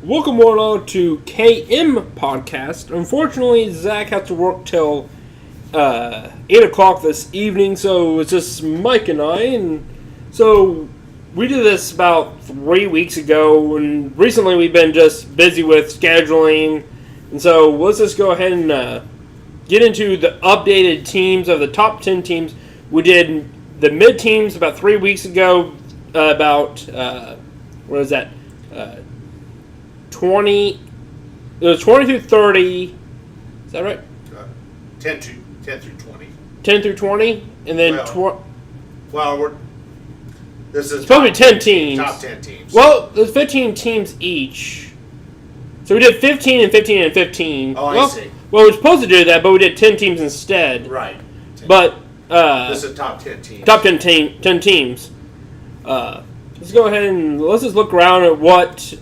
Welcome all to KM Podcast. Unfortunately, Zach has to work till 8 o'clock this evening, so it's just Mike and I. And so we did this about 3 weeks ago, and recently we've been just busy with scheduling. And so let's just go ahead and get into the updated teams of the top 10 teams. We did the mid teams about 3 weeks ago, what is that? 20. It was 20 through 30. Is that right? 10 through 20. 10 through 20, and then this is supposed to be 10 teams. Top 10 teams. Well, there's 15 teams each. So we did 15 and 15 and 15. Oh, I see. Well, we were supposed to do that, but we did 10 teams instead. Right. 10. But this is top 10 teams. Top 10 teams. Let's go ahead and let's just look around at what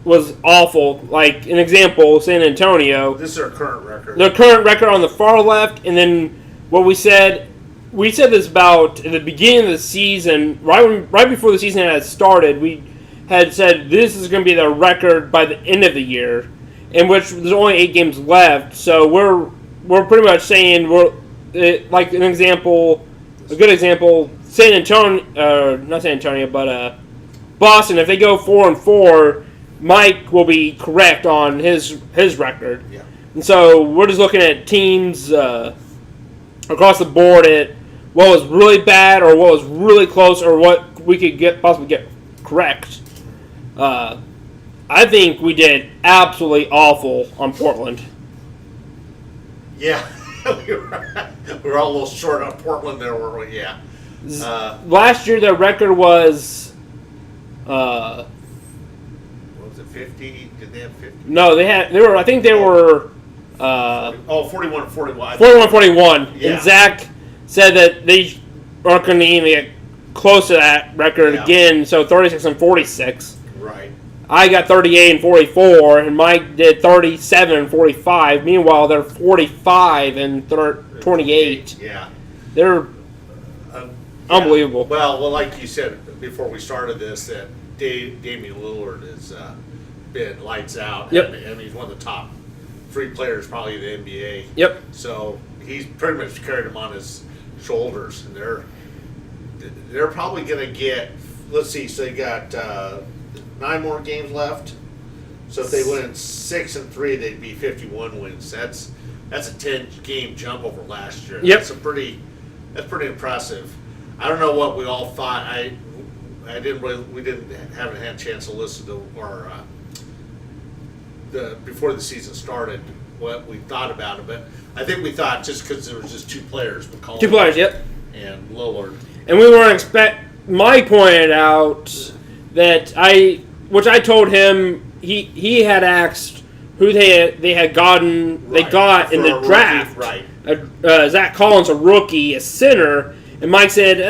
was awful. Like an example, San Antonio. This is their current record. Their current record on the far left, and then what we said this about at the beginning of the season, right before the season had started. We had said this is going to be their record by the end of the year, in which there's only 8 games left. So we're pretty much saying like an example, a good example. San Antonio, not San Antonio, but Boston. If they go 4-4. Mike will be correct on his record. Yeah. And so we're just looking at teams across the board at what was really bad or what was really close or what we could possibly get correct. I think we did absolutely awful on Portland. Yeah. we were all a little short on Portland there, weren't we? Yeah. Last year their record was... 50? Did they have 50? No, I think they were 41-41. 41-41. Yeah. And Zach said that they aren't going to even get close to that record again, so 36-46. Right. I got 38-44, and Mike did 37-45. Meanwhile, they're 45-28. Yeah. They're unbelievable. Well, like you said before we started this, that Damian Lillard has been lights out. Yep. And he's one of the top 3 players probably in the NBA. Yep. So he's pretty much carried them on his shoulders, and they're probably going to get. Let's see. So they got 9 more games left. So if they win 6-3, they'd be 51 wins. That's a 10-game jump over last year. Yep. That's pretty impressive. I don't know what we all thought. We haven't had a chance to listen to our before the season started what we thought about it, but I think we thought just because there was just 2 players, McCollum 2 players, yep, and Lillard, and we weren't Mike pointed out that which I told him he had asked who they had gotten right. They got in the draft, right? Zach Collins, a rookie, a center. And Mike said,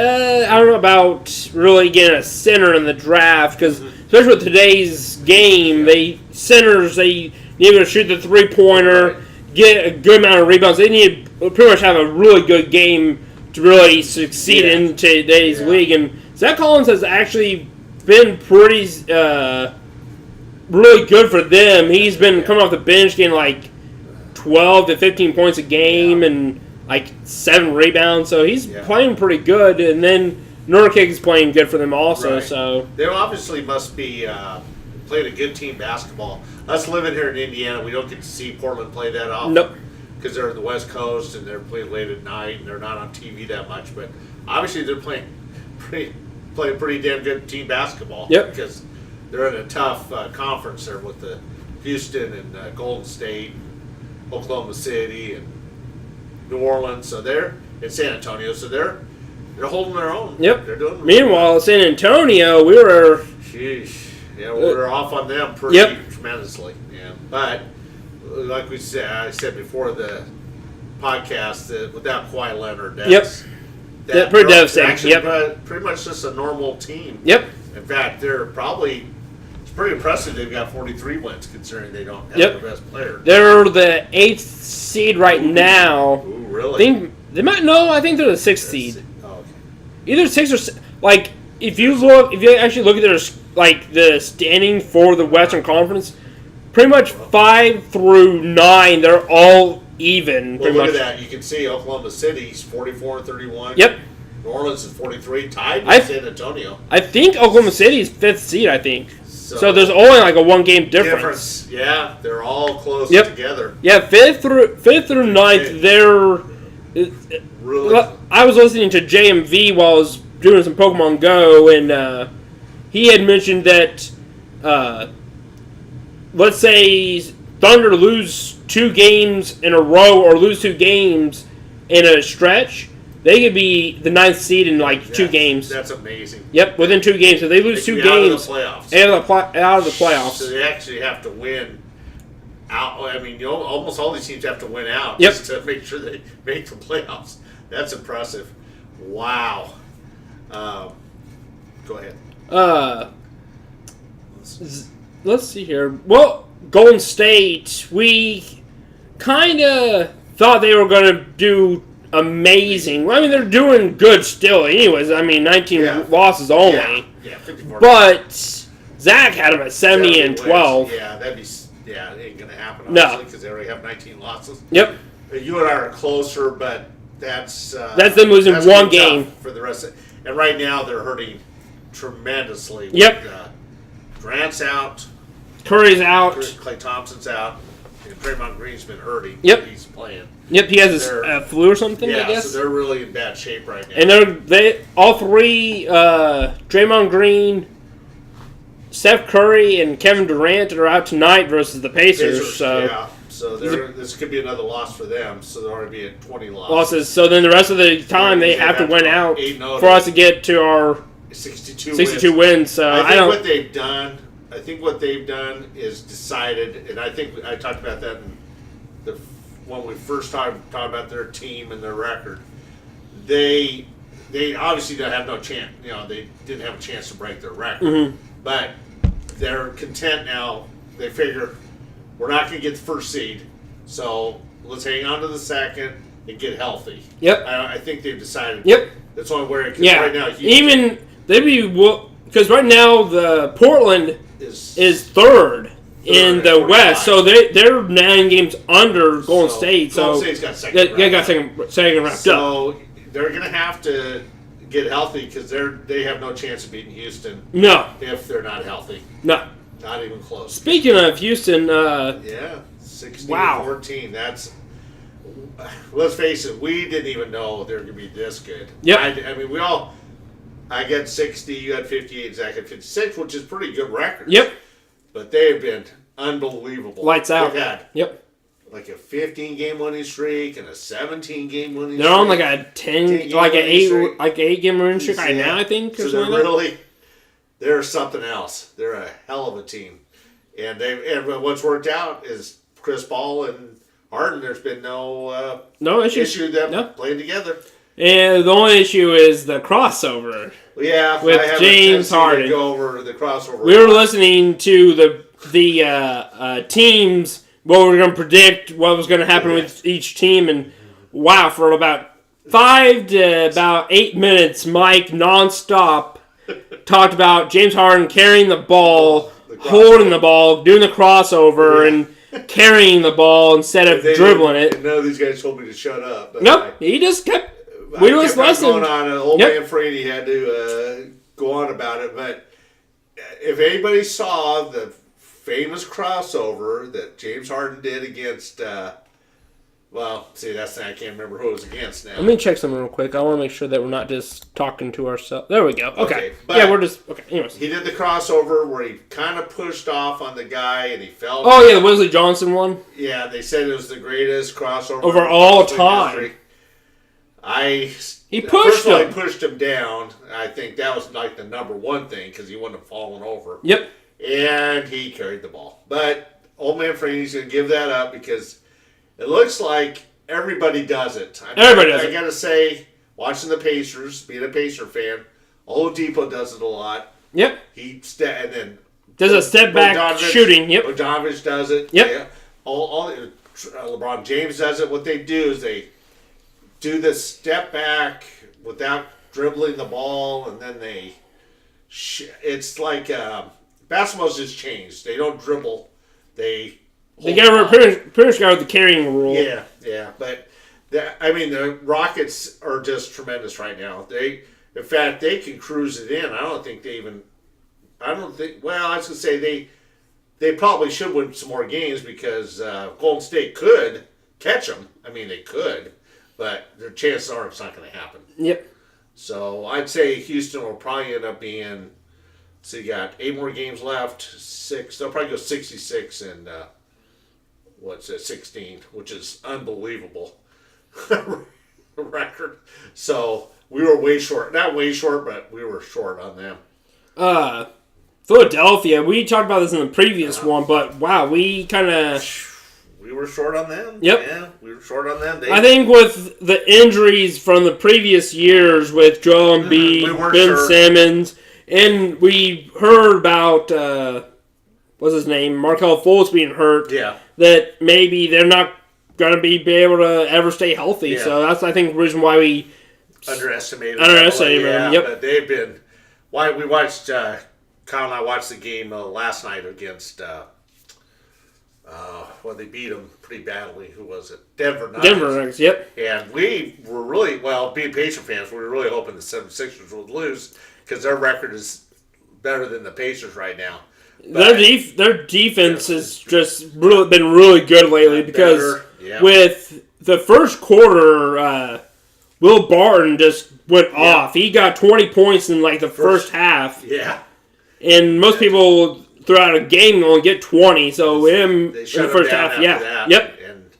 I don't know about really getting a center in the draft because, especially with today's game, centers need to shoot the 3-pointer, get a good amount of rebounds. They need to pretty much have a really good game to really succeed in today's league. And Zach Collins has actually been pretty really good for them. He's been coming off the bench getting like 12 to 15 points a game and like 7 rebounds, so he's playing pretty good. And then Nurkic is playing good for them also. Right. So they obviously must be playing a good team basketball. Us living here in Indiana, we don't get to see Portland play that often. Nope. Because they're on the West Coast and they're playing late at night and they're not on TV that much. But obviously they're playing pretty damn good team basketball. Yep. Because they're in a tough conference there with the Houston and Golden State, Oklahoma City, and New Orleans, so they're in San Antonio, so they're holding their own. Yep. They're doing. Meanwhile, San Antonio, we were. Sheesh. Yeah, we were off on them pretty tremendously. Yeah, but like I said before the podcast, that without Kawhi Leonard, that's pretty devastating. Actually, pretty much just a normal team. Yep. In fact, it's pretty impressive. They've got 43 wins considering they don't have their best player. They're the 8th seed right now. Ooh, really? I think they're the 6th seed. Oh, okay. Either 6 or like if you actually look at their like the standing for the Western Conference, pretty much 5 through 9, they're all even. Well, pretty look much. at that. You can see Oklahoma City's 44-31. Yep. New Orleans is 43, tied I- with San Antonio. I think Oklahoma City is 5th seed, I think. So there's only like a 1-game difference. Yeah, they're all close Yep. together. Yeah, 5th through 9th, they're... Really? I was listening to JMV while I was doing some Pokemon Go, and he had mentioned that, let's say Thunder lose 2 games in a row or lose 2 games in a stretch, they could be the 9th seed in like 2 games. That's amazing. Yep, within 2 games. So they lose They 2 could be games. Out of the playoffs. So they actually have to win out. I mean, almost all these teams have to win out Yep. just to make sure they make the playoffs. That's impressive. Wow. Go ahead. Let's see here. Well, Golden State, we kind of thought they were going to do amazing. I mean, they're doing good still anyways. I mean, 19 losses only. Yeah, 54. But Zach had them at 70 and 12. Wins. Yeah, it ain't going to happen, No. obviously, because they already have 19 losses. Yep. You and I are closer, but that's them losing that's one gonna be game. tough for the rest of. And right now they're hurting tremendously. Yep. With, Grant's out. Curry's out. Klay Thompson's out. And Draymond Green's been hurting. Yep. He's playing. Yep, he has a flu or something, Yeah, I guess. so they're really in bad shape right now. And they all three, Draymond Green, Steph Curry, and Kevin Durant are out tonight versus the Pacers. So this could be another loss for them. So they'll already be at 20 losses. So then the rest of the time they have to win out for us to get to our 62 wins. So I think what they've done is decided, and I think I talked about that when we first talked about their team and their record. They obviously don't have no chance. They didn't have a chance to break their record, but they're content now. They figure we're not going to get the first seed, so let's hang on to the second and get healthy. Yep. I think they've decided. Yep. That's only where it. Yeah. Right now, even they'd be because right now the Portland is third in the 45. West, so they're 9 games under Golden State. So Golden State's got second. They got second wrapped up. So they're going to have to get healthy because they have no chance of beating Houston. No, if they're not healthy. No. Not even close. Speaking of Houston, 16-14. That's. Let's face it. We didn't even know they were going to be this good. Yep. I mean, we all. I got 60. You got 58. Zach had 56, which is pretty good record. Yep. But they have been unbelievable. Lights out. They've had like a 15-game winning streak and a 17-game winning streak. They're on like a 10 like an 8-game winning streak right now, I think. So they're something else. They're a hell of a team, and what's worked out is Chris Paul and Harden. There's been no issue them playing together. And the only issue is the crossover. Yeah, with James Harden. Go over the crossover. We were listening to the teams. What we were going to predict what was going to happen with each team, and wow, for about 5 to about 8 minutes, Mike nonstop talked about James Harden carrying the ball, holding the ball, doing the crossover, and carrying the ball instead of dribbling it. None of these guys told me to shut up. Nope, he just kept. We were listening. Going on. Old man Frady had to go on about it, but if anybody saw the famous crossover that James Harden did against, I can't remember who it was against now. Let me check something real quick. I want to make sure that we're not just talking to ourselves. There we go. Okay. We're just okay. Anyways, he did the crossover where he kind of pushed off on the guy and he fell. Oh yeah, the Wesley Johnson one. Yeah, they said it was the greatest crossover over all time. He pushed him down. I think that was like the number one thing because he wouldn't have fallen over. Yep. And he carried the ball. But old man Frady's going to give that up because it looks like everybody does it. I got to say, watching the Pacers, being a Pacer fan, Oladipo does it a lot. Yep. And then does a step back shooting. Yep. Bogdanovich does it. Yep. Yeah. LeBron James does it. What they do is they do the step back without dribbling the ball, and then they it's like basketball's just changed. They don't dribble. They got pretty much got the carrying rule. Yeah. But the Rockets are just tremendous right now. In fact, they can cruise it in. I don't think. Well, I was gonna say they probably should win some more games because Golden State could catch them. They could, but their chances are it's not going to happen. Yep. So I'd say Houston will probably end up being. So you got 8 more games left. 6. They'll probably go 66 and 16, which is unbelievable record. So we were way short. Not way short, but we were short on them. Philadelphia. We talked about this in the previous one, but wow, we kind of. We were short on them. Yep. Yeah, we were short on them. I think with the injuries from the previous years with Joel Embiid, Ben Simmons, and we heard about, what's his name, Markelle Fultz being hurt, that maybe they're not going to be able to ever stay healthy. Yeah. So that's, I think, the reason why we underestimated them. Yep. But they've been... We watched... Kyle and I watched the game last night against... they beat them pretty badly. Who was it? Denver Nuggets. Yep. And we were really, being Pacer fans, we were really hoping the 76ers would lose because their record is better than the Pacers right now. But their defense has just been really good lately because with the first quarter, Will Barton just went off. He got 20 points in the first half. Yeah. And most people throughout a game only get 20, so him in the first half, that. Yep. And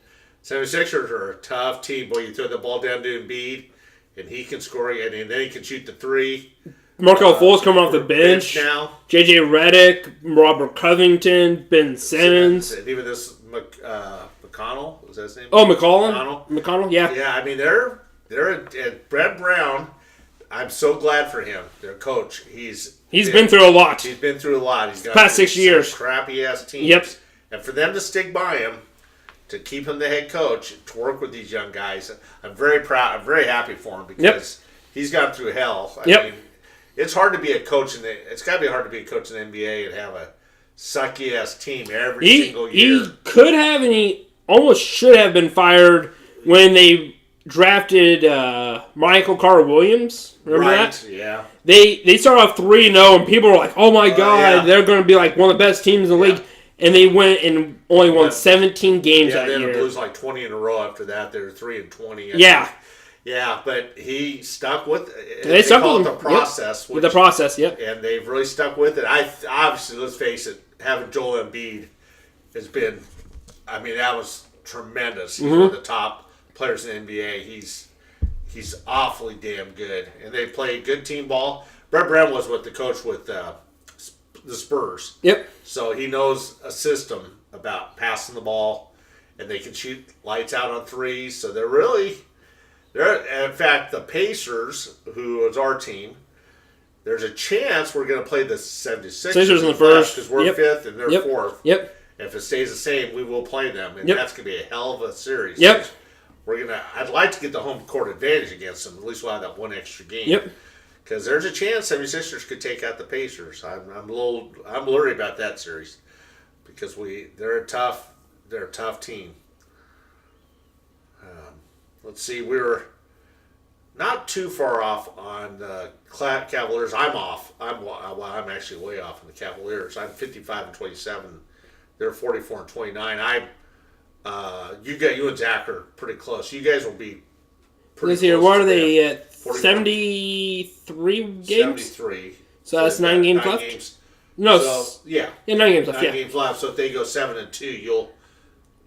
76ers are a tough team. Boy, you throw the ball down to Embiid, and he can score, and then he can shoot the 3. Markelle Fultz coming off the bench now. J.J. Redick, Robert Covington, Ben Simmons. And even this McConnell, was that his name? Oh, McConnell, yeah. Yeah, they're Brett Brown. I'm so glad for him, their coach. He's been through a lot. He's been through a lot. He's got past 6 years. Crappy ass teams. Yep. And for them to stick by him, to keep him the head coach, to work with these young guys, I'm very proud. I'm very happy for him because he's gone through hell. I mean, it's hard to be a coach it's got to be hard to be a coach in the NBA and have a sucky ass team every single year. He could have, and he almost should have been fired when they drafted Michael Carter-Williams. Remember that? Yeah. They started off 3-0, and people were like, "Oh my God, they're going to be like one of the best teams in the league." And they went and only won 17 games that year. Yeah, they lose 20 in a row after that. They were 3-20. Yeah, but he stuck with it. They call it the process. With the process, And they've really stuck with it. Obviously, let's face it, having Joel Embiid has been, that was tremendous. He's one of the top players in the NBA. He's awfully damn good. And they play good team ball. Brett Brown was the coach with the Spurs. Yep. So he knows a system about passing the ball, and they can shoot lights out on threes. So in fact, the Pacers, who is our team, there's a chance we're going to play the 76ers in the first. Because we're 5th and they're 4th. Yep. If it stays the same, we will play them. And that's going to be a hell of a series. Yep. I'd like to get the home court advantage against them. At least we'll have that one extra game. Yep. Because there's a chance 76ers could take out the Pacers. I'm worried about that series because they're a tough team. Let's see, we were not too far off on the Cavaliers. I'm off. I'm actually way off on the Cavaliers. I'm 55-27. They're 44-29. You and Zach are pretty close. You guys will be pretty close. What are they at? 73 games? 73. So that's 9 games left? Games. No. 9 games left. 9 games left. So if they go 7-2,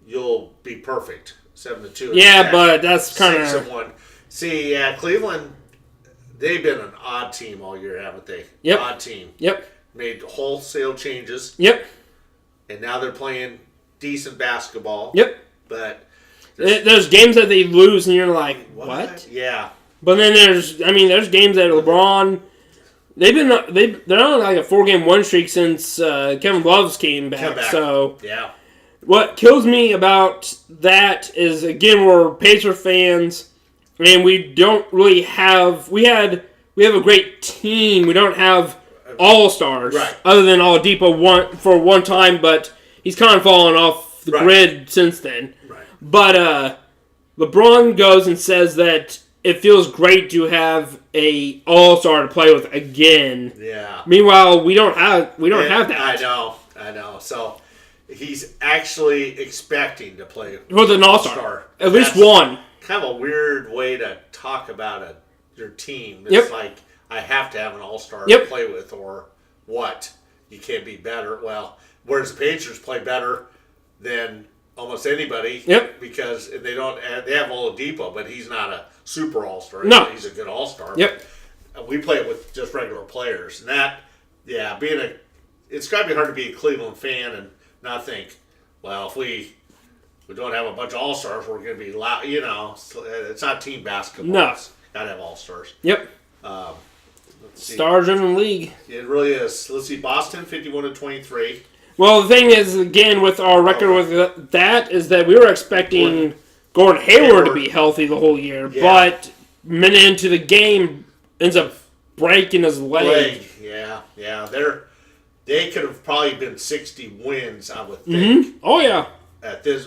you'll be perfect. 7-2. Yeah, but that's kind of... See, Cleveland, they've been an odd team all year, haven't they? Yep. Odd team. Yep. Made wholesale changes. Yep. And now they're playing decent basketball. Yep. But there's games that they lose, and you're like, what? Yeah. But then there's games that LeBron... They're on like a 4-game win streak since Kevin Love's came back. So yeah. What kills me about that is, again, we're Pacer fans, and we don't really have... We have a great team. We don't have all-stars. Right. Other than Oladipo for one time, but he's kind of fallen off the grid since then. Right. But LeBron goes and says that it feels great to have a all-star to play with again. Yeah. Meanwhile, we don't have that. I know. So he's actually expecting to play with an all-star. At least one. Kind of a weird way to talk about your team. It's like, I have to have an all-star to play with, or what? You can't be better. Well, whereas the Pacers play better than almost anybody. Yep. Because they have Oladipo, but he's not a super all-star. No. He's a good all-star. Yep. We play it with just regular players. And that, it's got to be hard to be a Cleveland fan and not think, well, if we don't have a bunch of all-stars, we're going to be loud. It's not team basketball. No. It's got to have all-stars. Yep. Stars in the league. It really is. Let's see, Boston 51-23. Well, the thing is, again, with our record with that, is that we were expecting Gordon Hayward to be healthy the whole year, but minute into the game ends up breaking his leg. Yeah. They could have probably been 60 wins, I would think. Mm-hmm. Oh yeah. At this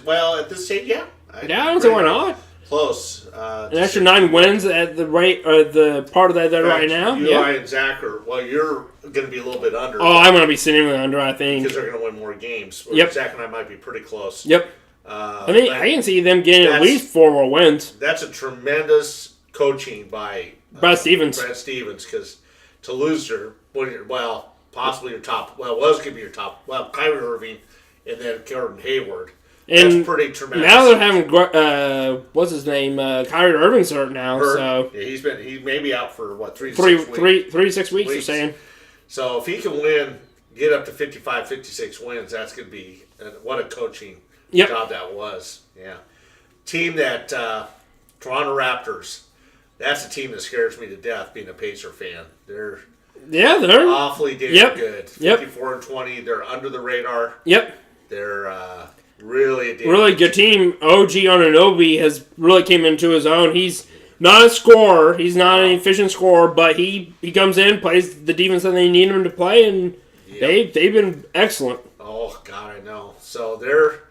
stage, yeah. I don't see why not. Close. An extra 9 wins at the rate, or the part of that right now. Eli and Zach you're going to be a little bit under. Oh, I'm going to be sitting under, I think. Because they're going to win more games. Yep. Zach and I might be pretty close. Yep. I can see them getting at least 4 more wins. That's a tremendous coaching by Brad Stevens. Because to lose possibly your top, was going to be your top, Kyrie Irving and then Gordon Hayward. And that's pretty tremendous. Now they're having what's his name? Kyrie Irving's hurt now. So yeah, he may be out for 3 to 6 weeks. They're saying. So if he can get up to 55, 56 wins, that's going to be what a coaching job that was. Yeah, team that Toronto Raptors. That's a team that scares me to death. Being a Pacer fan, they're awfully damn good. 54-20. They're under the radar. Yep. They're really good team. OG Anunoby has really came into his own. He's not a scorer. He's not an efficient scorer, but he comes in, plays the defense that they need him to play, and they've been excellent. Oh God, I know. So they're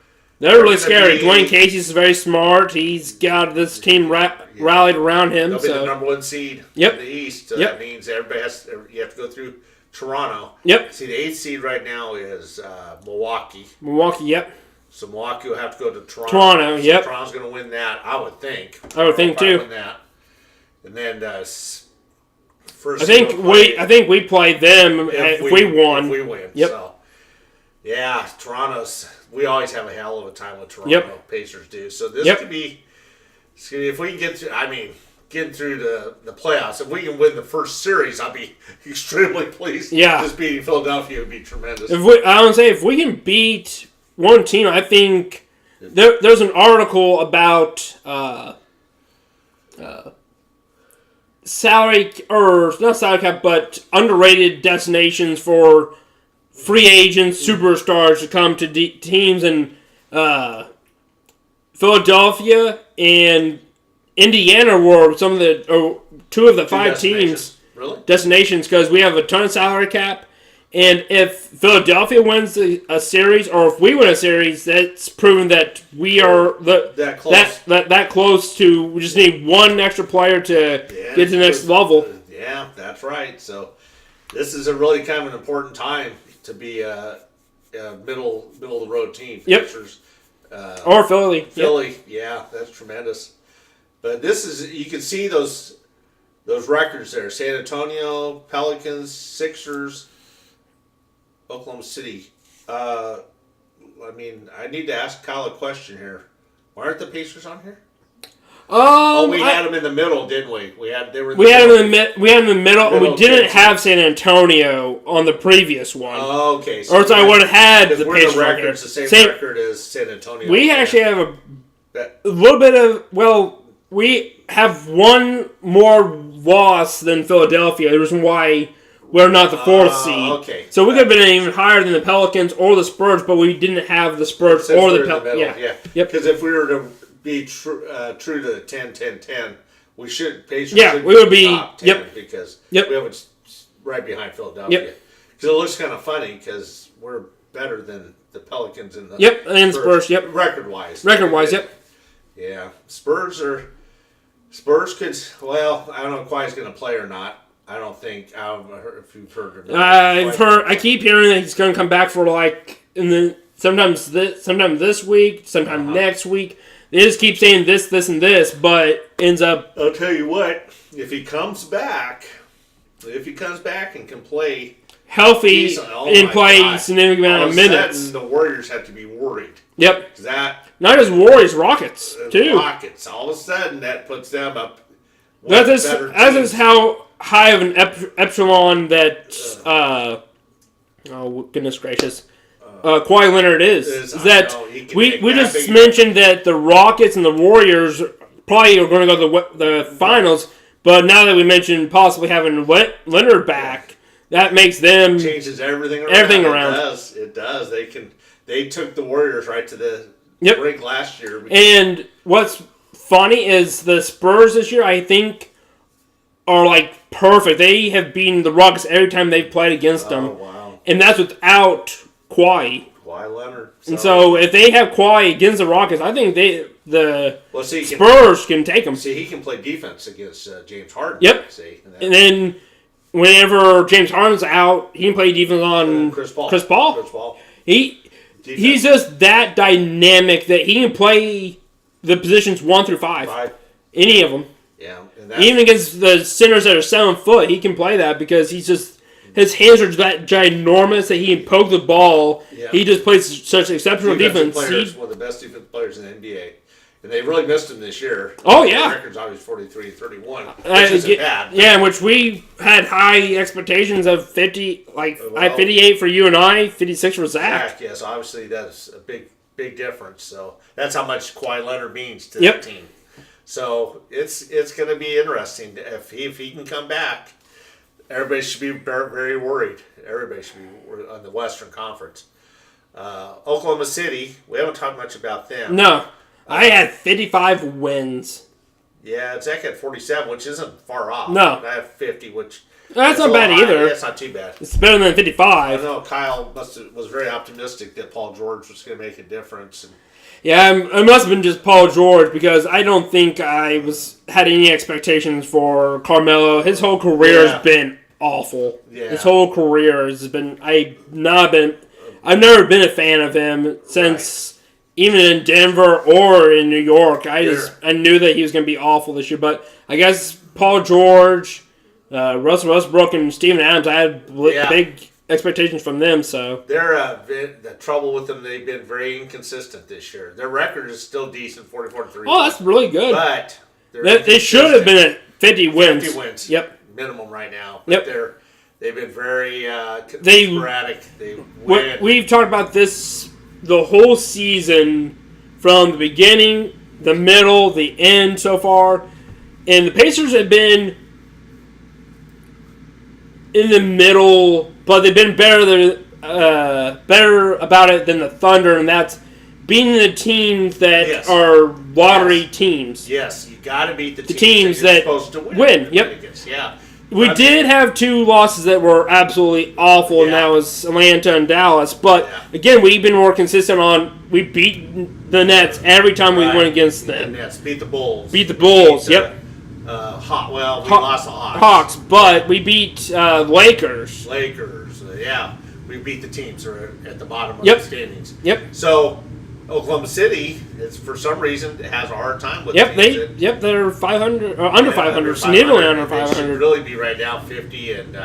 really scary. Dwayne Casey's very smart. He's got this team rallied around him. They'll be the number 1 seed in the East. That means everybody you have to go through Toronto. Yep. See, the 8th seed right now is Milwaukee. Yep. So Milwaukee will have to go to Toronto. Toronto's going to win that, I would think. I would think too. Win that. And then I think we play them if we won. If we win. Yep. So, yeah, we always have a hell of a time with Toronto. Yep. Pacers do. So this could be, if we can get through, getting through the playoffs, if we can win the first series, I'll be extremely pleased. Yeah. Just beating Philadelphia would be tremendous. If we can beat one team, I think there's an article about salary, or not salary cap, but underrated destinations for free agents, superstars to come to teams, and Philadelphia and Indiana were some of the 2 of the 5 teams destinations, because we have a ton of salary cap. And if Philadelphia wins a series, or if we win a series, that's proven that we are that close to. We just need one extra player to get to the next level. Yeah, that's right. So this is a really kind of an important time to be a middle of the road team. Yep. Pacers, or Philly. Philly, yeah, that's tremendous. But you can see those records there: San Antonio, Pelicans, Sixers. Oklahoma City. I need to ask Kyle a question here. Why aren't the Pacers on here? We had them in the middle, didn't we? We had them in the middle, and we didn't have San Antonio on the previous one. Oh, okay. So I would have had the Pacers on here. The same record as San Antonio. We actually have a little bit of, we have one more loss than Philadelphia. The reason why we're not the 4th seed. Okay. So we could have been even higher than the Pelicans or the Spurs, but we didn't have the Spurs or the Pelicans. Yeah. Yep. Because if we were to be true to the 10-10-10, we should. Pacers should we would be top 10 because we have it right behind Philadelphia. Yep. Because it looks kind of funny because we're better than the Pelicans in the and Spurs. Yep, record-wise. Yep. Yeah, Spurs could. Well, I don't know if Kawhi's going to play or not. I don't think. I don't know if you've heard. I keep hearing that he's going to come back for sometime this week, sometime next week. They just keep saying this, and this, but ends up. I'll tell you what. If he comes back and can play healthy and play a significant amount of minutes, sudden, the Warriors have to be worried. Yep. That not just Warriors, Rockets too. Rockets. All of a sudden, that puts them up. That is how high of an echelon that. Oh goodness gracious. Kawhi Leonard is that we just mentioned that the Rockets and the Warriors probably are going to go to the finals, but now that we mentioned possibly having Leonard back, that makes them changes everything around. It does. They took the Warriors right to the brink last year. And what's funny is the Spurs this year, I think, are perfect. They have beaten the Rockets every time they've played against them. Wow. And that's without Kawhi Leonard. And so if they have Kawhi against the Rockets, I think Spurs can take them. See, he can play defense against James Harden. Yep. See, and then whenever James Harden's out, he can play defense on Chris Paul. He's just that dynamic that he can play the positions 1 through 5. Any of them. Yeah. Even against the centers that are 7 foot, he can play that because he's just... His hands are that ginormous that he can poke the ball. Yeah. He just plays such exceptional defense. He's one of the best defensive players in the NBA. And they really missed him this year. Oh, yeah. The record's obviously 43-31, which isn't bad. Yeah, in which we had high expectations of 50, 58 for you and I, 56 for Zach. Yes, obviously that's a big difference. So that's how much Kawhi Leonard means to the team. So it's going to be interesting. If he can come back, everybody should be very, very worried. Everybody should be worried on the Western Conference. Oklahoma City, we haven't talked much about them. No. I had 55 wins. Yeah, Zach had 47, which isn't far off. No. I have 50, which... That's not bad either. Yeah, it's not too bad. It's better than 55. I know Kyle was very optimistic that Paul George was going to make a difference. Yeah, it must have been just Paul George because I don't think I had any expectations for Carmelo. His whole career has been awful. Yeah. His whole career has been... I've never been a fan of him since... Even in Denver or in New York, I knew that he was going to be awful this year. But I guess Paul George, Russell Westbrook, and Steven Adams, I had big expectations from them. So the trouble with them, they've been very inconsistent this year. Their record is still decent, 44-3. Oh, that's really good. But they should have been at 50 wins. 50 wins. Yep. Minimum right now. But yep. They've been very sporadic. We've talked about this the whole season from the beginning, the middle, the end so far. And the Pacers have been in the middle, but they've been better about it than the Thunder, and that's beating the teams that are lottery teams. Yes, you got to beat the teams that you're supposed to win. Yep. Yeah. We did have 2 losses that were absolutely awful, and that was Atlanta and Dallas. But, again, we've been more consistent on we beat the Nets every time we went against them. The Nets beat the Bulls. We lost the Hawks. But we beat Lakers. We beat the teams who are at the bottom of the standings. Yep. So, Oklahoma City, for some reason, has a hard time with teams. They're 500 or under 500, significantly under 500. They should really be right now 50 and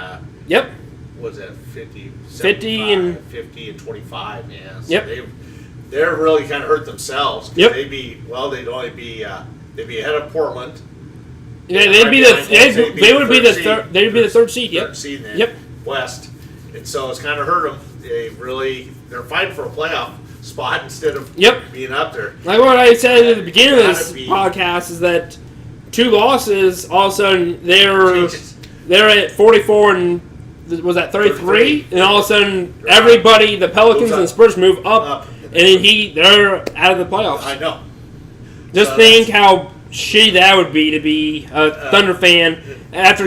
what's that? 50 and 25. Yeah. So they're really kind of hurt themselves. They'd only be ahead of Portland. Yeah, they would be the third seed. Third seed in the West, and so it's kind of hurt them. They're fighting for a playoff spot instead of being up there. Like what I said at the beginning of this podcast is that 2 losses, all of a sudden they're at 44 and was that 33? And all of a sudden everybody, the Pelicans and the Spurs move up and then they're out of the playoffs. I know. Just think how shitty that would be to be a Thunder fan after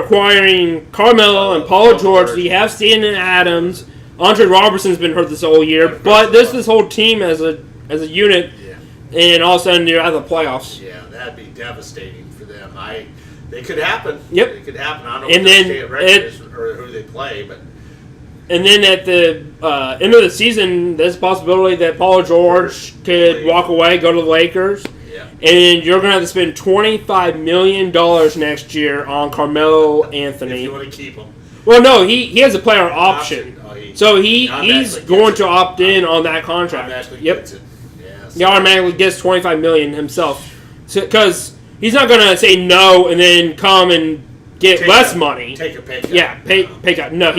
acquiring Carmelo and Paul George. You have Steven Adams. Andre Robertson's been hurt this whole year, but this whole team as a unit, and all of a sudden you're out of the playoffs. Yeah, that'd be devastating for them. They could happen. Yep. It could happen. I don't know if they stay at Rutgers or who they play, but. And then at the end of the season, there's a possibility that Paul George could walk away, go to the Lakers. Yeah. And you're going to have to spend $25 million next year on Carmelo Anthony. If you want to keep him. Well, no, he has a player option. So he's going to opt in on that contract. Yep. He automatically gets $25 million himself. Because he's not going to say no and then come and get less money. Take a pay cut. Yeah, pay cut. No,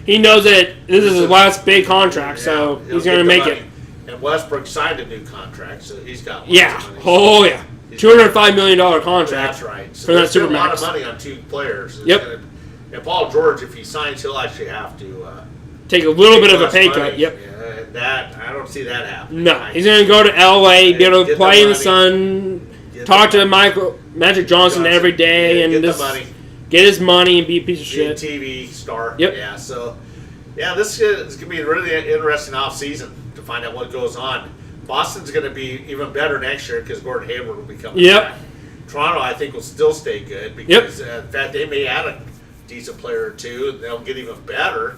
he knows that this is his last big contract, so he's going to make it. And Westbrook signed a new contract, so he's got money. $205 million contract. That's right. So for that Supermax. A lot of Supermax. money on two players. Yep. And Paul George, if he signs, he'll actually have to take a little bit of a pay cut. Yep. Yeah, that I don't see that happening. No, he's going to go to LA, be able to play in the sun, talk to Magic Johnson every day, and just get his money and be a piece of shit. TV star. Yep. Yeah. So, this is going to be a really interesting offseason to find out what goes on. Boston's going to be even better next year because Gordon Hayward will be coming back. Toronto, I think, will still stay good because, in fact, they may add a decent player or two, and they'll get even better.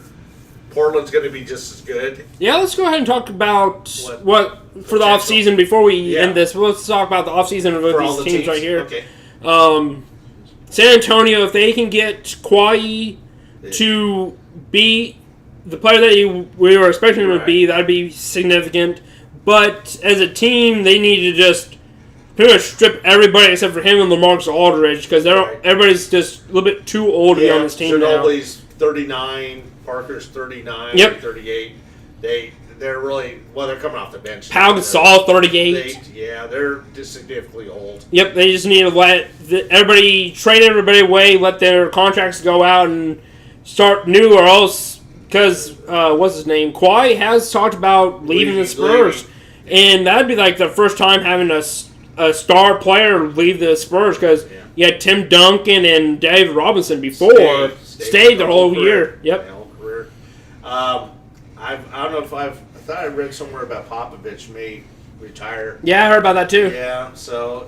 Portland's going to be just as good. Yeah, let's go ahead and talk about what for the offseason before we end this. Let's talk about the offseason of these teams right here. Okay. San Antonio, if they can get Kawhi to be the player that we were expecting him to be, that would be significant. But as a team, they need to just pretty much strip everybody except for him and LaMarcus Aldridge because everybody's just a little bit too old to be on this team now. Ginobili's 39, Parker's 39, 38. They're really they're coming off the bench. Pau Gasol 38. They're just significantly old. Yep, they just need to let trade everybody away, let their contracts go out and start new, or else because what's his name? Kawhi has talked about leaving the Spurs, and that'd be like the first time having a star player leave the Spurs because you had Tim Duncan and David Robinson before stayed the whole year. Yep. Whole career. I don't know if I thought I read somewhere about Popovich may retire. Yeah, I heard about that too. Yeah, so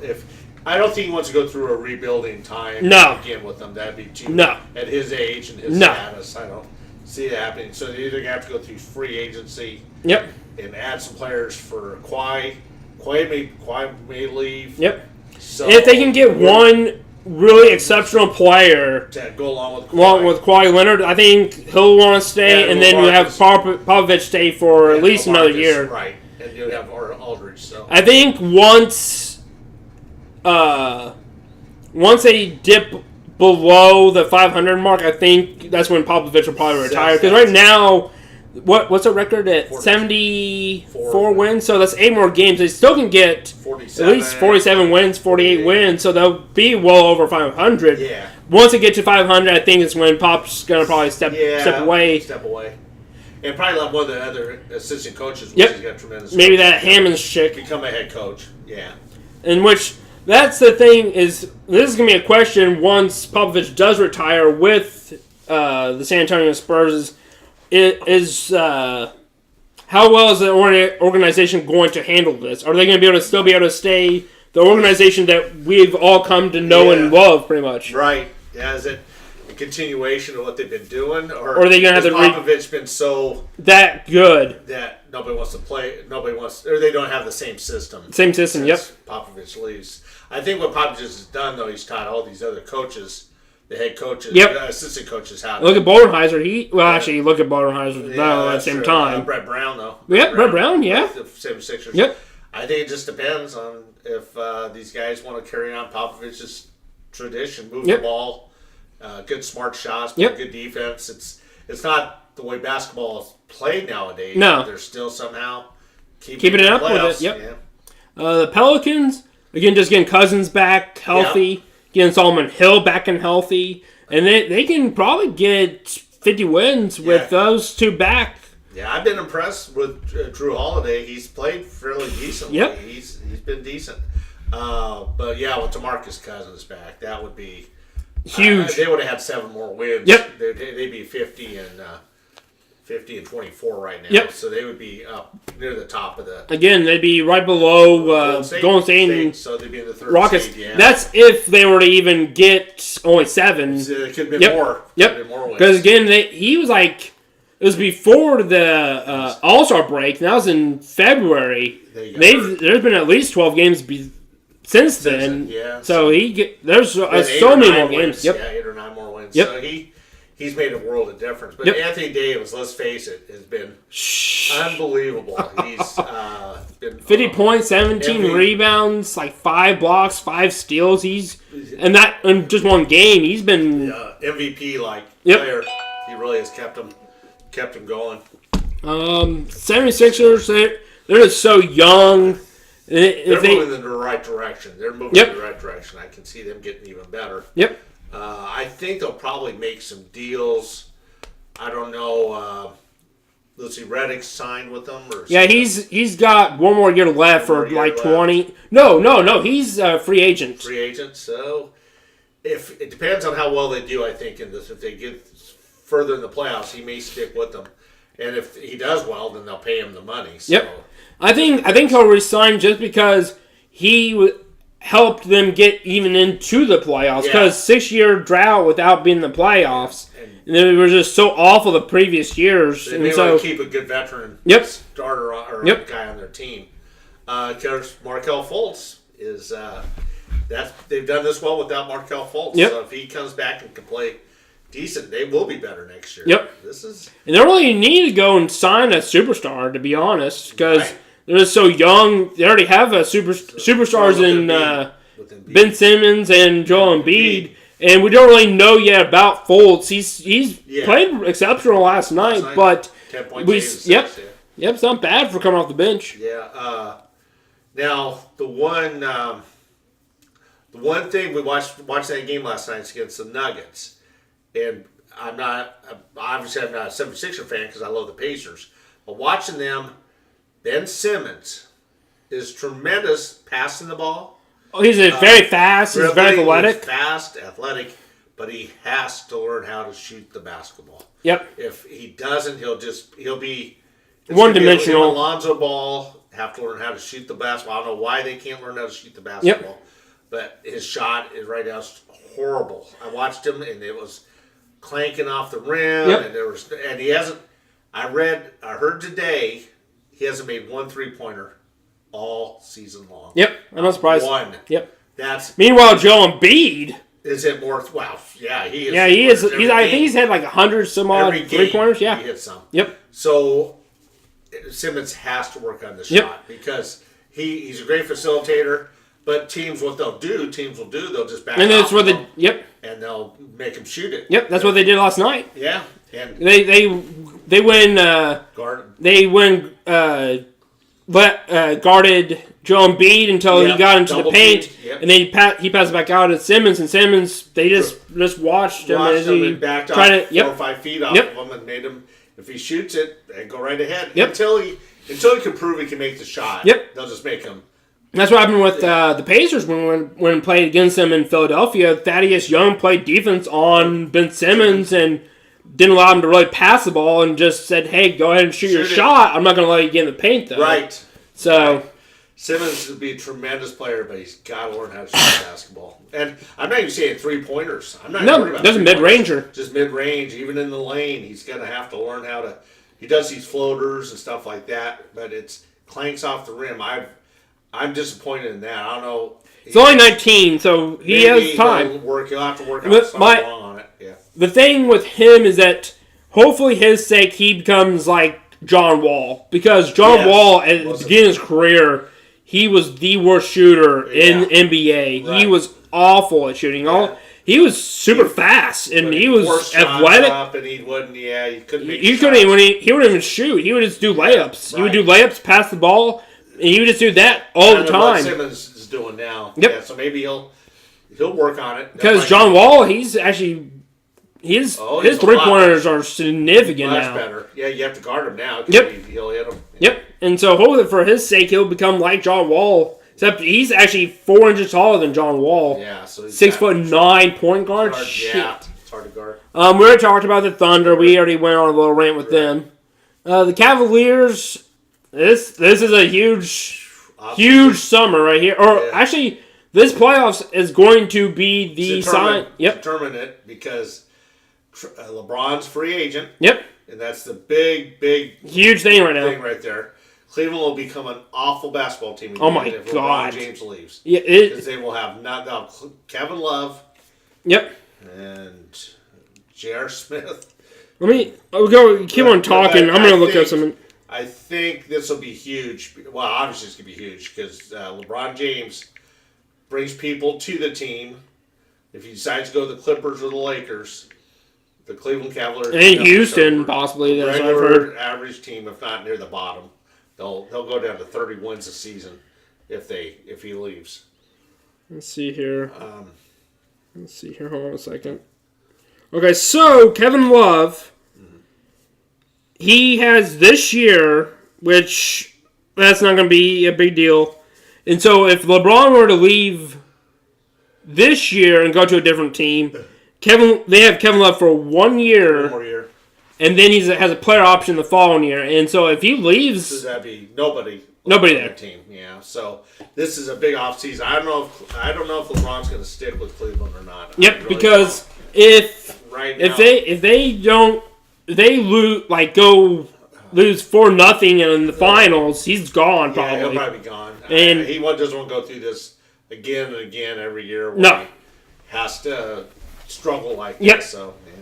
I don't think he wants to go through a rebuilding time again with them. That'd be too at his age and his status. I don't see it happening. So they're either gonna have to go through free agency. Yep. And add some players for Kawhi. Kawhi may leave. Yep. So if they can get one really exceptional player to go along with Kawhi Leonard, I think he'll want to stay, and then you have Popovich stay for at least another year. Right, and you have Aldridge. So I think once they dip below the 500 mark, I think that's when Popovich will probably retire. Because right now, what's the record at 74 wins? So that's 8 more games. They still can get at least 47 wins, 48 wins. So they'll be well over 500. Yeah. Once they get to 500, I think it's when Pop's going to probably step away. And probably let one of the other assistant coaches, which he's got tremendous. Maybe that Hammonds chick become a head coach. Yeah. In which that's the thing is this is going to be a question once Popovich does retire with the San Antonio Spurs. How well is the organization going to handle this? Are they going to still be able to stay the organization that we've all come to know and love, pretty much? Right. Yeah. Is it a continuation of what they've been doing, or are they going to have Popovich been so that good that nobody wants to play? Or they don't have the same system. Same system. Yep. Popovich leaves. I think what Popovich has done, though, he's taught all these other coaches. The head coaches, assistant coaches, how to look at Bodenheiser. Actually, look at Bodenheiser at the same time. Brett Brown, though. Brett Brown, yeah. The 76ers. Yep. I think it just depends on if these guys want to carry on Popovich's tradition, move the ball, good smart shots, good defense. It's not the way basketball is played nowadays. No. They're still somehow keeping it up with it. Yep. Yeah. The Pelicans, again, just getting Cousins back healthy. Yep. Getting Solomon Hill back and healthy. And they can probably get 50 wins with those two back. Yeah, I've been impressed with Drew Holiday. He's played fairly decently. Yep. He's been decent. But yeah, with DeMarcus Cousins back, that would be Huge. They would have had 7 more wins. Yep. They'd be 50 and 24 right now. Yep. So they would be up near the top of the Again, they'd be right below Golden State and so they'd be in the third Rockets. seed, yeah. That's if they were to even get only 7. So it could have been more. Yep. More wins. Because again, he was like, it was before the All-Star break, and that was in February. There's been at least 12 games since then. Yeah. So there's so many more games. Yep. Yeah, 8 or 9 more wins. Yep. So he's made a world of difference. But Yep. Anthony Davis, let's face it, has been unbelievable. He's been 50 points, 17 rebounds, like 5 blocks, 5 steals. And that in just one game, he's been MVP Yep. player. He really has kept him going. 76ers, they're just so young. They're moving in the right direction. They're moving in the right direction. I can see them getting even better. Yep. I think they'll probably make some deals. I don't know. Let's see, Redick signed with them, or he's got one more year left for like 20. No, he's a free agent. Free agent. So if it depends on how well they do, I think in this. If they get further in the playoffs, he may stick with them, and if he does well, then they'll pay him the money. So. Yep. I think he'll resign just because he helped them get even into the playoffs. Because 6-year drought without being in the playoffs, and they were just so awful the previous years. They may want to keep a good veteran starter or guy on their team. Because Markelle Fultz is they've done this well without Markelle Fultz. Yep. So if he comes back and can play decent, they will be better next year. Yep. And they really need to go and sign a superstar, to be honest, because they're just so young. They already have superstars in Ben Simmons and Joel Embiid, and we don't really know yet about Fultz. He's played exceptional last night, but 10 points. It's not bad for coming off the bench. Yeah. Now the one thing we watched that game last night against the Nuggets, and I'm not a 76er fan because I love the Pacers, but watching them, Ben Simmons is tremendous passing the ball. Oh, he's very fast. He's very athletic. He's fast, athletic, but he has to learn how to shoot the basketball. Yep. If he doesn't, he'll be one-dimensional. Alonzo Ball have to learn how to shoot the basketball. I don't know why they can't learn how to shoot the basketball, but his shot is right now horrible. I watched him, and it was clanking off the rim, and he hasn't. I heard today he hasn't made 1 3-pointer all season long. Yep, I'm not surprised. 1. Yep. That's meanwhile, Joel Embiid. Is it more? Wow. Yeah, he is. Yeah, he is. I think he's had like 100 some odd 3-pointers. Yeah, he hit some. Yep. So Simmons has to work on the shot because he's a great facilitator. But what they'll do, they'll just back and that's where and they'll make him shoot it. Yep, that's what they did last night. Yeah, and they win. Guarded Joel Embiid until he got into the paint, and then he passed back out at Simmons, and Simmons they just watched him as he backed off 4 or 5 feet off of him and made him. If he shoots it, they go right ahead until he can prove he can make the shot. Yep, they'll just make him. That's what happened with the Pacers when we played against them in Philadelphia. Thaddeus Young played defense on Ben Simmons and didn't allow him to really pass the ball and just said, hey, go ahead and shoot your shot. I'm not going to let you get in the paint, though. Right. So Simmons would be a tremendous player, but he's got to learn how to shoot basketball. And I'm not even saying 3-pointers. I'm not worried about just a mid-ranger. Just mid-range. Even in the lane, he's going to have to learn how to – he does these floaters and stuff like that, but it's clanks off the rim. I'm disappointed in that. I don't know. He's only 19, so he has time. He'll have to work on it. Yeah. The thing with him is that hopefully his sake he becomes like John Wall. Because John Wall, at the beginning of his career, he was the worst shooter in the NBA. Right. He was awful at shooting. He was super fast, and he was athletic. And he couldn't make he wouldn't even shoot. He would just do layups. Right. He would do layups, pass the ball. And he would just do that all the time. What Simmons is doing now. Yep. Yeah, so maybe he'll work on it. Because John Wall, his 3-pointers are significant now. Much better. Yeah, you have to guard him now. Yep. He'll hit him. Yep. And so hopefully for his sake, he'll become like John Wall Except he's actually 4 inches taller than John Wall. Yeah, so he's 6'9" point guard. hard, Shit. yeah, it's hard to guard. We already talked about the Thunder. We already went on a little rant with them. The Cavaliers. This is a huge summer right here. Or actually, this playoffs is going to be the sign. Yep. Determine it because LeBron's free agent. Yep. And that's the big huge thing right now. Right there. Cleveland will become an awful basketball team. Oh my if God! LeBron James leaves. Yeah, because they will have Kevin Love. Yep. And J.R. Smith. Keep on talking. I'm going to look up something. I think this will be huge. Well, obviously it's going to be huge because LeBron James brings people to the team. If he decides to go to the Clippers or the Lakers, the Cleveland Cavaliers and Houston possibly. That's what I've heard. Average team, if not near the bottom, they'll go down to 30 wins a season if he leaves. Let's see here. Hold on a second. Okay, so Kevin Love, he has this year, which that's not going to be a big deal. And so if LeBron were to leave this year and go to a different team, they have Kevin Love for 1 year. 1 more year. And then he has a player option the following year. And so if he leaves... So that'd be nobody there. Team, yeah. So this is a big offseason. I don't know if LeBron's going to stick with Cleveland or not. Yep, really because if they lose 4-0 in the finals, he's gone probably. Yeah, he'll probably be gone. And he doesn't want to go through this again and again every year. He has to struggle like this. So, yeah.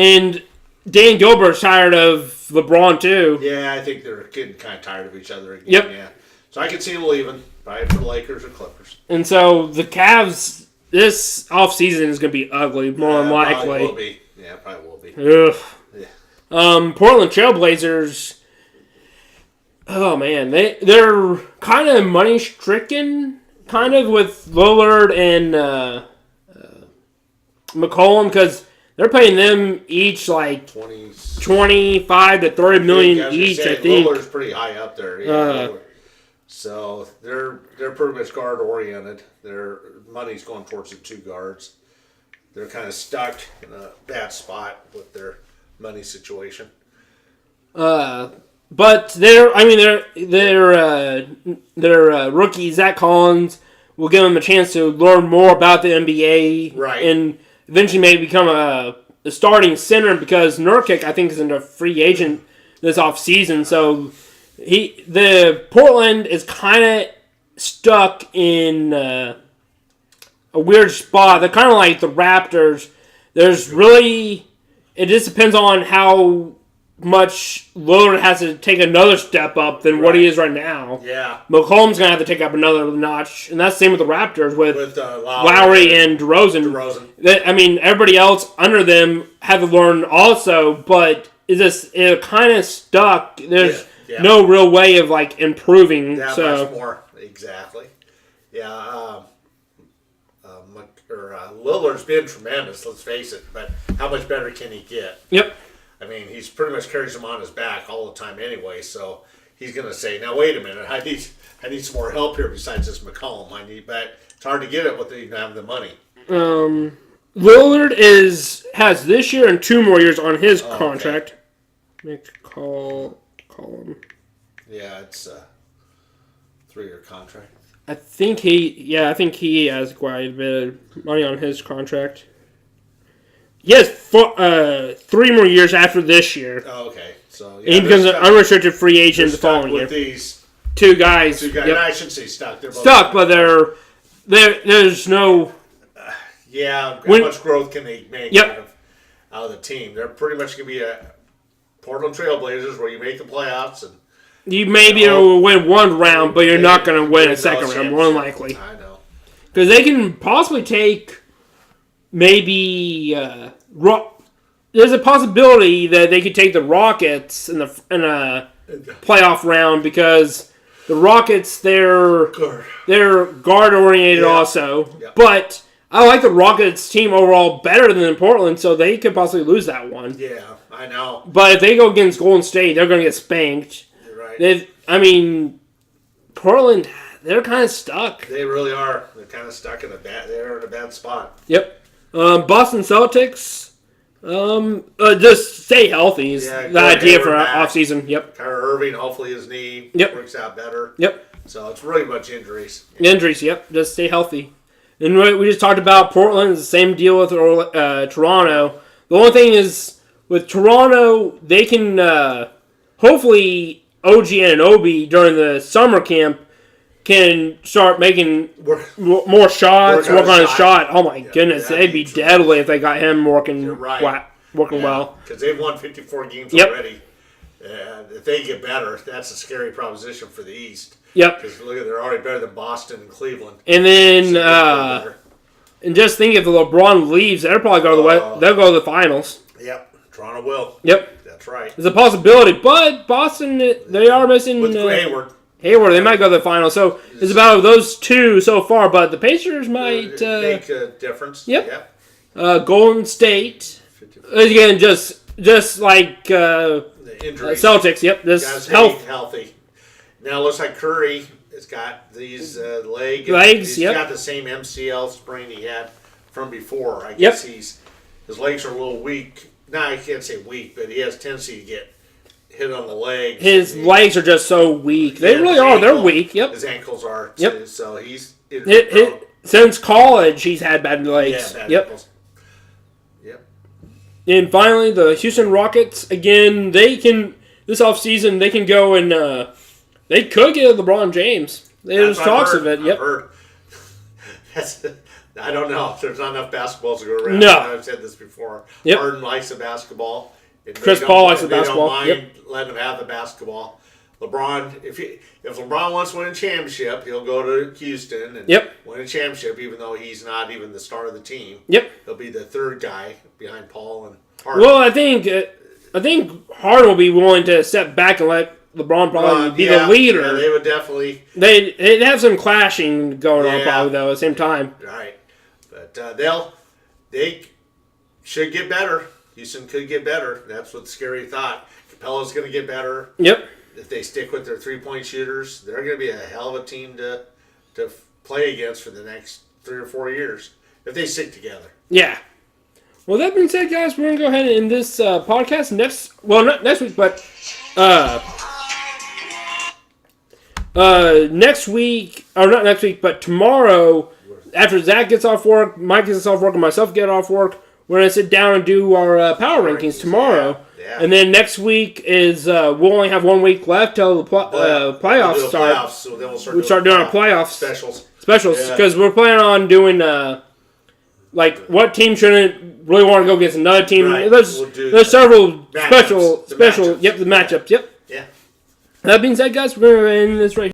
And Dan Gilbert's tired of LeBron too. Yeah, I think they're getting kind of tired of each other again. Yep. Yeah. So I could see him leaving, probably for the Lakers or Clippers. And so the Cavs, this offseason is going to be ugly, more than likely. Probably will be. Yeah, probably will be. Ugh. Yeah. Portland Trailblazers. Oh man, they're kind of money stricken, kind of with Lillard and McCollum because they're paying them each like 25 to 30 million each. I think Lillard's pretty high up there. Yeah, so they're pretty much guard oriented. Their money's going towards the two guards. They're kind of stuck in a bad spot with their money situation. But their rookie Zach Collins will give them a chance to learn more about the NBA, right? And eventually maybe become a starting center because Nurkic I think is a free agent this offseason. So the Portland is kind of stuck in a weird spot. They're kind of like the Raptors. It just depends on how much Lillard has to take another step up than what he is right now. Yeah. McCollum's going to have to take up another notch. And that's the same with the Raptors with Lowry and DeRozan. Everybody else under them had to learn also, but it's kind of stuck. There's no real way of improving. Much more. Exactly. Yeah. Lillard's been tremendous, let's face it, but how much better can he get? Yep. He's pretty much carries him on his back all the time anyway, so he's going to say, now wait a minute, I need some more help here besides this McCollum. But it's hard to get it when you have the money. Lillard has this year and 2 more years on his contract. Okay. Call him. Yeah, it's a 3-year contract. I think he has quite a bit of money on his contract. He has 3 more years after this year. Oh, okay. So and he becomes an unrestricted free agent the following year. These two guys. Yep. I shouldn't say stuck. They're both stuck, but there's no. How much growth can they make out of the team? They're pretty much going to be a Portland Trailblazers where you make the playoffs and. You may be able to win one round, but you're not going to win a second round, more than likely. I know. Because they can possibly take maybe... there's a possibility that they could take the Rockets in a playoff round because the Rockets, they're guard-oriented also. Yeah. But I like the Rockets team overall better than Portland, so they could possibly lose that one. Yeah, I know. But if they go against Golden State, they're going to get spanked. Right. Portland, they're kind of stuck. They really are. They're kind of stuck in a bad spot. Yep. Boston Celtics, just stay healthy is the idea for offseason. Yep. Kyrie Irving, hopefully his knee works out better. Yep. So it's really much injuries. Injuries, yep. Just stay healthy. And we just talked about Portland. It's the same deal with Toronto. The only thing is, with Toronto, they can hopefully OG Anunoby during the summer camp can start making more shots, work on his shot. Oh my goodness, they'd be deadly if they got him working well. Because they've won 54 games already. If they get better, that's a scary proposition for the East. Yep. Because look, they're already better than Boston and Cleveland. And then, and just think if LeBron leaves, they'll probably go to they'll go to the finals. Yep. Toronto will. Yep. That's right. There's a possibility, but Boston, they are missing with Hayward. They might go to the final. So it's about those two so far, but the Pacers might make a difference. Yep. Golden State, again, just like the Celtics. Yep. This healthy. Now it looks like Curry has got these legs. He's got the same MCL sprain he had from before. I guess his legs are a little weak. No, I can't say weak, but he has a tendency to get hit on the legs. His legs are just so weak. They really are. They're weak. Yep. His ankles are. Yep. So he's since college, he's had bad legs. Yeah, bad ankles. Yep. And finally, the Houston Rockets again. This offseason they can go and they could get LeBron James. There's talks of it. Yep. I don't know. There's not enough basketballs to go around. No. I've said this before. Yep. Harden likes the basketball. Chris Paul likes the basketball. They don't mind letting him have the basketball. LeBron, if LeBron wants to win a championship, he'll go to Houston and win a championship, even though he's not even the star of the team. Yep. He'll be the third guy behind Paul and Harden. Well, I think Harden will be willing to step back and let LeBron probably be the leader. Yeah, they would definitely. They'd have some clashing going on probably though at the same time. Right, but they should get better. Houston could get better. That's what the scary thought. Capella's going to get better. Yep. If they stick with their 3-point shooters, they're going to be a hell of a team to play against for the next 3 or 4 years if they stick together. Yeah. Well, that being said, guys, we're going to go ahead and end this podcast not next week, but next week, or not next week, but tomorrow, after Zach gets off work, Mike gets off work, and myself get off work, we're going to sit down and do our power rankings tomorrow. Yeah. And then next week is, we'll only have 1 week left till the playoffs start. So then we'll start doing our playoffs. Specials, because we're planning on doing, what team shouldn't really want to go against another team. Right. There's several special, the matchups. Yep. Yeah. That being said, guys, we're going to end this right here.